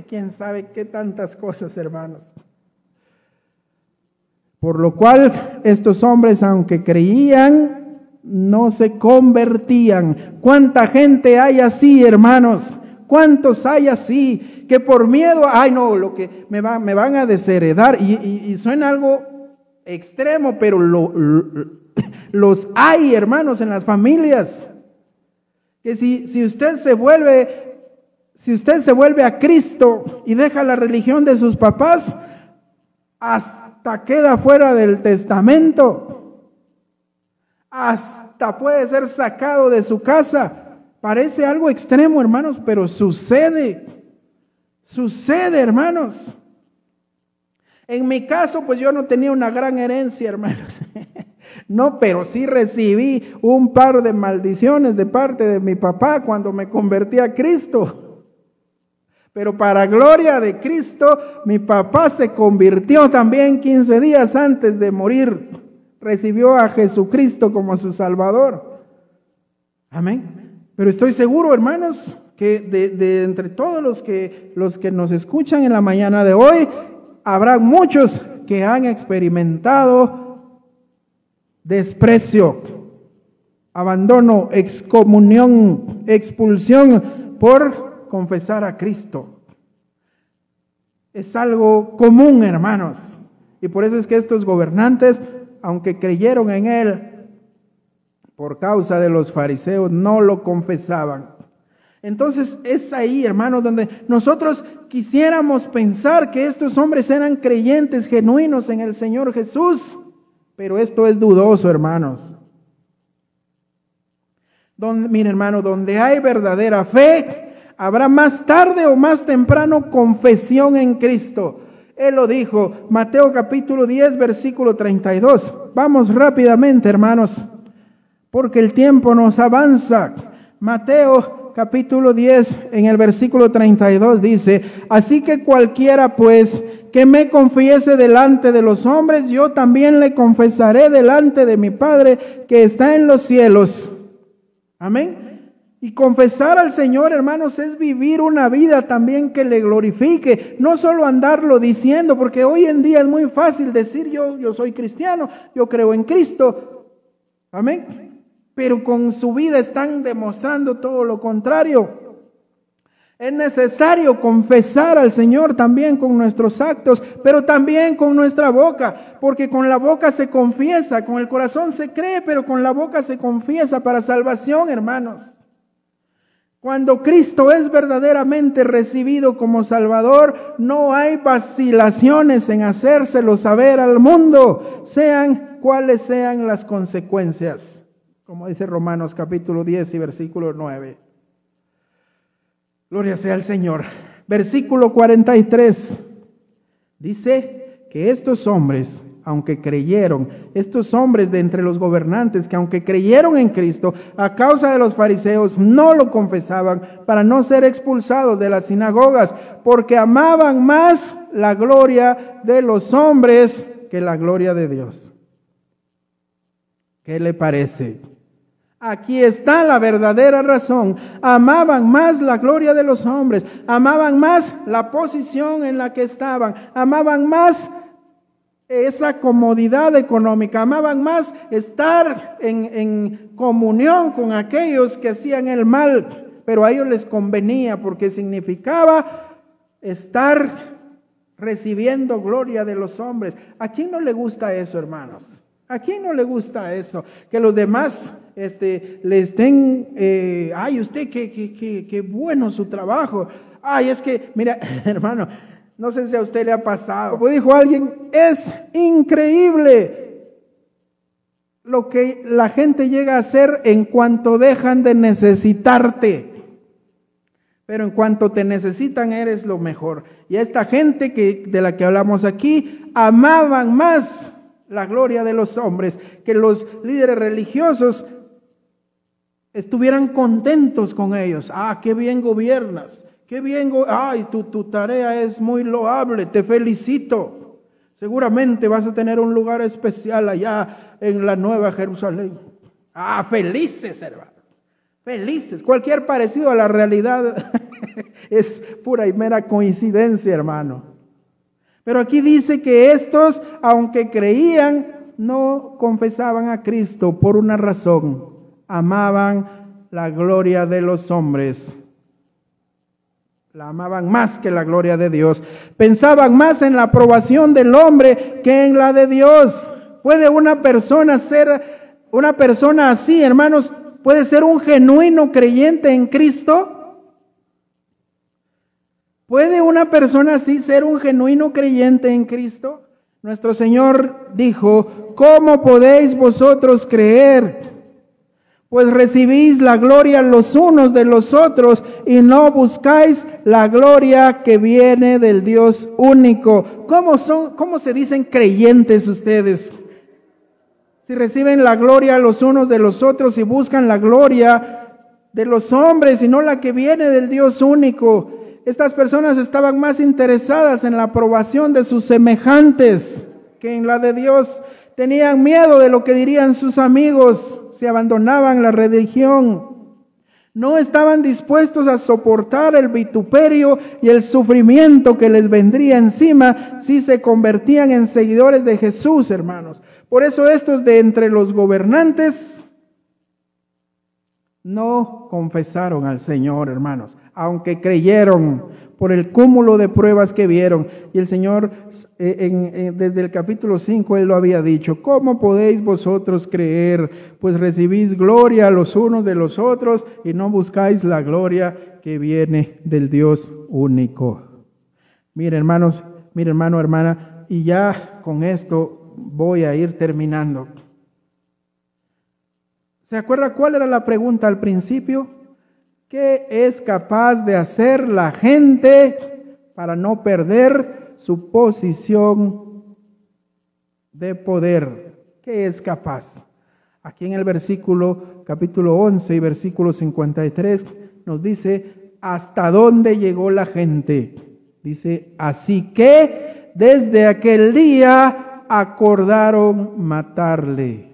¿Quién sabe qué tantas cosas, hermanos? Por lo cual, estos hombres, aunque creían, no se convertían. ¿Cuánta gente hay así, hermanos? ¿Cuántos hay así? Que por miedo, lo que me van a desheredar. Y suena algo extremo, pero los hay, hermanos, en las familias. Que si usted se vuelve a Cristo y deja la religión de sus papás, hasta queda fuera del testamento, hasta puede ser sacado de su casa. Parece algo extremo, hermanos, pero sucede, hermanos. En mi caso, pues yo no tenía una gran herencia, hermanos. No, pero sí recibí un par de maldiciones de parte de mi papá cuando me convertí a Cristo. Pero para gloria de Cristo, mi papá se convirtió también 15 días antes de morir. Recibió a Jesucristo como su Salvador. Amén. Pero estoy seguro, hermanos, que de entre todos los que nos escuchan en la mañana de hoy, habrá muchos que han experimentado desprecio, abandono, excomunión, expulsión por confesar a Cristo. Es algo común, hermanos. Y por eso es que estos gobernantes, aunque creyeron en él, por causa de los fariseos, no lo confesaban. Entonces es ahí, hermanos, donde nosotros quisiéramos pensar que estos hombres eran creyentes genuinos en el Señor Jesús, pero esto es dudoso, hermanos. Mire, hermano, donde hay verdadera fe, habrá más tarde o más temprano confesión en Cristo. Él lo dijo, Mateo capítulo 10, versículo 32. Vamos rápidamente, hermanos, porque el tiempo nos avanza. Mateo capítulo 10, en el versículo 32 dice, así que cualquiera pues que me confiese delante de los hombres, yo también le confesaré delante de mi Padre que está en los cielos. Amén. Y confesar al Señor, hermanos, es vivir una vida también que le glorifique, no solo andarlo diciendo, porque hoy en día es muy fácil decir yo soy cristiano, yo creo en Cristo. Amén. Pero con su vida están demostrando todo lo contrario. Es necesario confesar al Señor también con nuestros actos, pero también con nuestra boca, porque con la boca se confiesa, con el corazón se cree, pero con la boca se confiesa para salvación, hermanos. Cuando Cristo es verdaderamente recibido como Salvador, no hay vacilaciones en hacérselo saber al mundo, sean cuales sean las consecuencias, como dice Romanos capítulo 10 y versículo 9. Gloria sea al Señor. Versículo 43. Dice que estos hombres, aunque creyeron, estos hombres de entre los gobernantes, que aunque creyeron en Cristo, a causa de los fariseos, no lo confesaban para no ser expulsados de las sinagogas, porque amaban más la gloria de los hombres que la gloria de Dios. ¿Qué le parece? Aquí está la verdadera razón. Amaban más la gloria de los hombres, amaban más la posición en la que estaban, amaban más esa comodidad económica, amaban más estar en comunión con aquellos que hacían el mal, pero a ellos les convenía porque significaba estar recibiendo gloria de los hombres. ¿A quién no le gusta eso, hermanos? ¿A quién no le gusta eso? Que los demás le estén, ay, usted, qué bueno su trabajo. Ay, es que, mira, hermano, no sé si a usted le ha pasado. Como dijo alguien, es increíble lo que la gente llega a hacer en cuanto dejan de necesitarte. Pero en cuanto te necesitan, eres lo mejor. Y a esta gente de la que hablamos aquí, amaban más la gloria de los hombres, que los líderes religiosos estuvieran contentos con ellos. Ah, qué bien gobiernas, qué bien, ay, tu tarea es muy loable, te felicito. Seguramente vas a tener un lugar especial allá en la Nueva Jerusalén. Ah, felices, hermano, felices. Cualquier parecido a la realidad es pura y mera coincidencia, hermano. Pero aquí dice que estos, aunque creían, no confesaban a Cristo por una razón. Amaban la gloria de los hombres. La amaban más que la gloria de Dios. Pensaban más en la aprobación del hombre que en la de Dios. ¿Puede una persona ser una persona así, hermanos? ¿Puede ser un genuino creyente en Cristo? ¿Puede una persona así ser un genuino creyente en Cristo? Nuestro Señor dijo, ¿cómo podéis vosotros creer? Pues recibís la gloria los unos de los otros y no buscáis la gloria que viene del Dios único. ¿Cómo se dicen creyentes ustedes? Si reciben la gloria los unos de los otros y buscan la gloria de los hombres y no la que viene del Dios único. Estas personas estaban más interesadas en la aprobación de sus semejantes que en la de Dios. Tenían miedo de lo que dirían sus amigos si abandonaban la religión. No estaban dispuestos a soportar el vituperio y el sufrimiento que les vendría encima si se convertían en seguidores de Jesús, hermanos. Por eso estos de entre los gobernantes no confesaron al Señor, hermanos, aunque creyeron por el cúmulo de pruebas que vieron. Y el Señor, desde el capítulo 5, Él lo había dicho, ¿cómo podéis vosotros creer? Pues recibís gloria los unos de los otros y no buscáis la gloria que viene del Dios único. Mire, hermanos, mire, hermano, hermana, y ya con esto voy a ir terminando. ¿Se acuerda cuál era la pregunta al principio? ¿Qué es capaz de hacer la gente para no perder su posición de poder? ¿Qué es capaz? Aquí en el capítulo 11 y versículo 53 nos dice hasta dónde llegó la gente. Dice, así que desde aquel día acordaron matarle.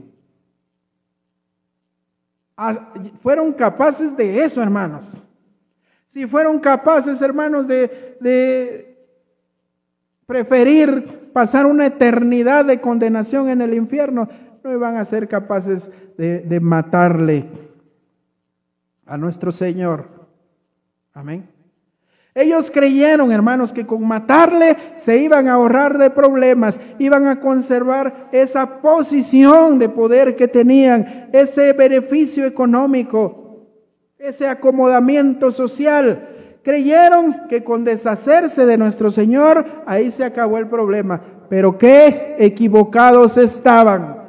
Fueron capaces de eso, hermanos. Si fueron capaces, hermanos, de preferir pasar una eternidad de condenación en el infierno, no iban a ser capaces de matarle a nuestro Señor. Amén. Ellos creyeron, hermanos, que con matarle se iban a ahorrar de problemas, iban a conservar esa posición de poder que tenían, ese beneficio económico, ese acomodamiento social. Creyeron que con deshacerse de nuestro Señor, ahí se acabó el problema. Pero qué equivocados estaban.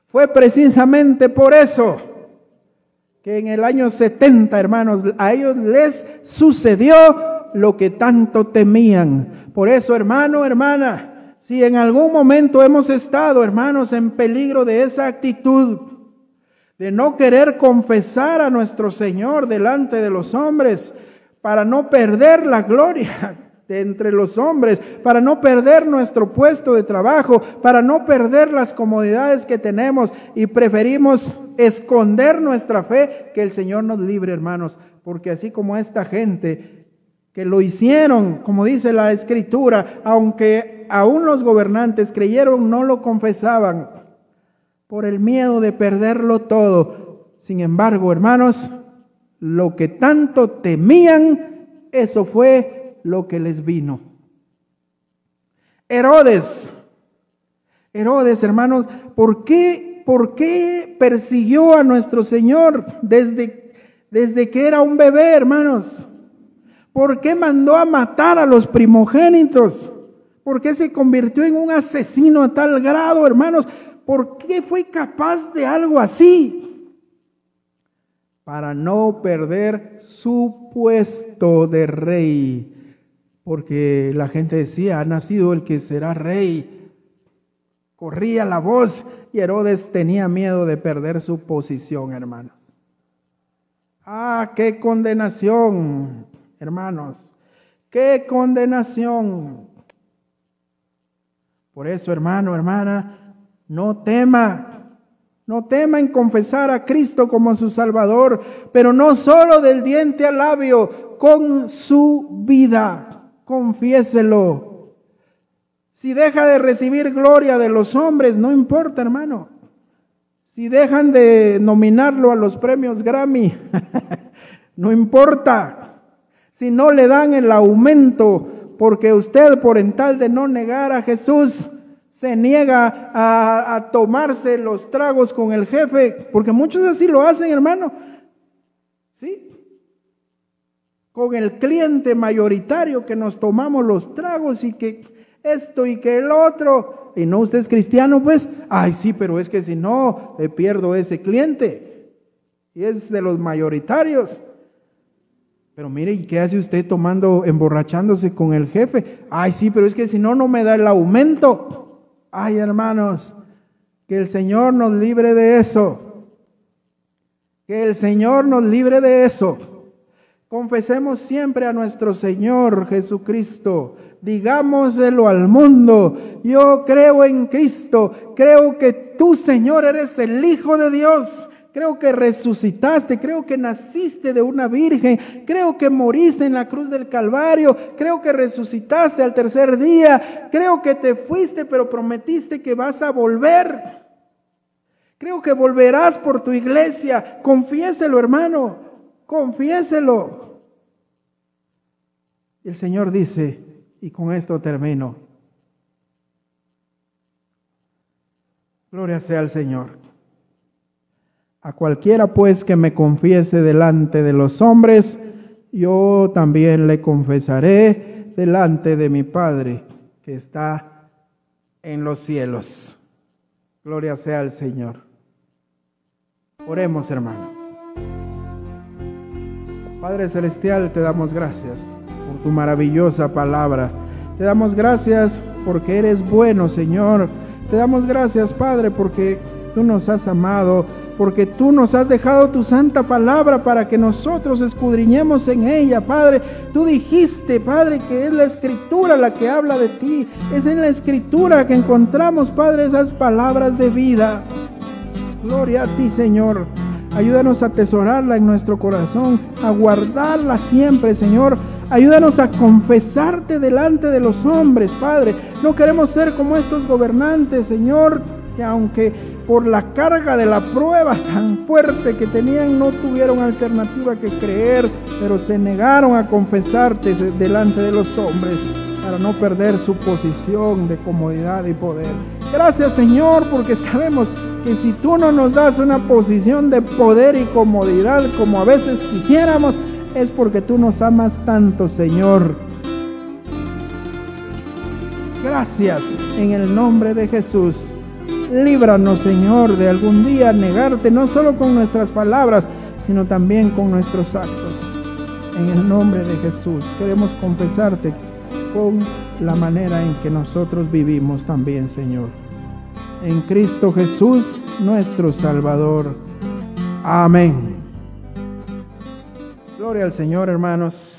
Fue precisamente por eso que en el año 70, hermanos, a ellos les sucedió lo que tanto temían. Por eso, hermano, hermana, si en algún momento hemos estado, hermanos, en peligro de esa actitud, de no querer confesar a nuestro Señor delante de los hombres, para no perder la gloria de entre los hombres, para no perder nuestro puesto de trabajo, para no perder las comodidades que tenemos y preferimos esconder nuestra fe, que el Señor nos libre, hermanos, porque así como esta gente que lo hicieron, como dice la Escritura, aunque aún los gobernantes creyeron, no lo confesaban por el miedo de perderlo todo. Sin embargo, hermanos, lo que tanto temían, eso fue lo que les vino. Herodes, hermanos, ¿por qué persiguió a nuestro Señor desde que era un bebé, hermanos? ¿Por qué mandó a matar a los primogénitos? ¿Por qué se convirtió en un asesino a tal grado, hermanos? ¿Por qué fue capaz de algo así? Para no perder su puesto de rey. Porque la gente decía, ha nacido el que será rey. Corría la voz y Herodes tenía miedo de perder su posición, hermanos. ¡Ah, qué condenación, hermanos! ¡Qué condenación! Por eso, hermano, hermana, no tema en confesar a Cristo como su Salvador, pero no solo del diente al labio, con su vida, confiéselo. Si deja de recibir gloria de los hombres, no importa, hermano. Si dejan de nominarlo a los premios Grammy, no importa. Si no le dan el aumento, porque usted, por en tal de no negar a Jesús, se niega a tomarse los tragos con el jefe, porque muchos así lo hacen, hermano. ¿Sí? Con el cliente mayoritario que nos tomamos los tragos y que esto y que el otro. Y no, usted es cristiano, pues, ay sí, pero es que si no, pierdo ese cliente. Y es de los mayoritarios. Pero mire, ¿y qué hace usted emborrachándose con el jefe? Ay sí, pero es que si no, no me da el aumento. Ay, hermanos, que el Señor nos libre de eso. Que el Señor nos libre de eso. Confesemos siempre a nuestro Señor Jesucristo. Digámoselo al mundo. Yo creo en Cristo. Creo que tú, Señor, eres el Hijo de Dios. Creo que resucitaste, creo que naciste de una virgen, creo que moriste en la cruz del Calvario, creo que resucitaste al tercer día, creo que te fuiste pero prometiste que vas a volver. Creo que volverás por tu iglesia. Confiéselo, hermano, confiéselo. Y el Señor dice, y con esto termino. Gloria sea al Señor. A cualquiera pues que me confiese delante de los hombres, yo también le confesaré delante de mi Padre que está en los cielos. Gloria sea al Señor. Oremos, hermanos. Padre Celestial, te damos gracias por tu maravillosa palabra. Te damos gracias porque eres bueno, Señor. Te damos gracias, Padre, porque tú nos has amado, porque tú nos has dejado tu santa palabra para que nosotros escudriñemos en ella, Padre. Tú dijiste, Padre, que es la Escritura la que habla de ti. Es en la Escritura que encontramos, Padre, esas palabras de vida. Gloria a ti, Señor. Ayúdanos a atesorarla en nuestro corazón, a guardarla siempre, Señor. Ayúdanos a confesarte delante de los hombres, Padre. No queremos ser como estos gobernantes, Señor, que aunque por la carga de la prueba tan fuerte que tenían, no tuvieron alternativa que creer, pero se negaron a confesarte delante de los hombres para no perder su posición de comodidad y poder. Gracias, Señor, porque sabemos que si tú no nos das una posición de poder y comodidad como a veces quisiéramos, es porque tú nos amas tanto, Señor. Gracias en el nombre de Jesús. Líbranos, Señor, de algún día negarte, no solo con nuestras palabras, sino también con nuestros actos. En el nombre de Jesús queremos confesarte con la manera en que nosotros vivimos también, Señor. En Cristo Jesús, nuestro Salvador. Amén. Gloria al Señor, hermanos.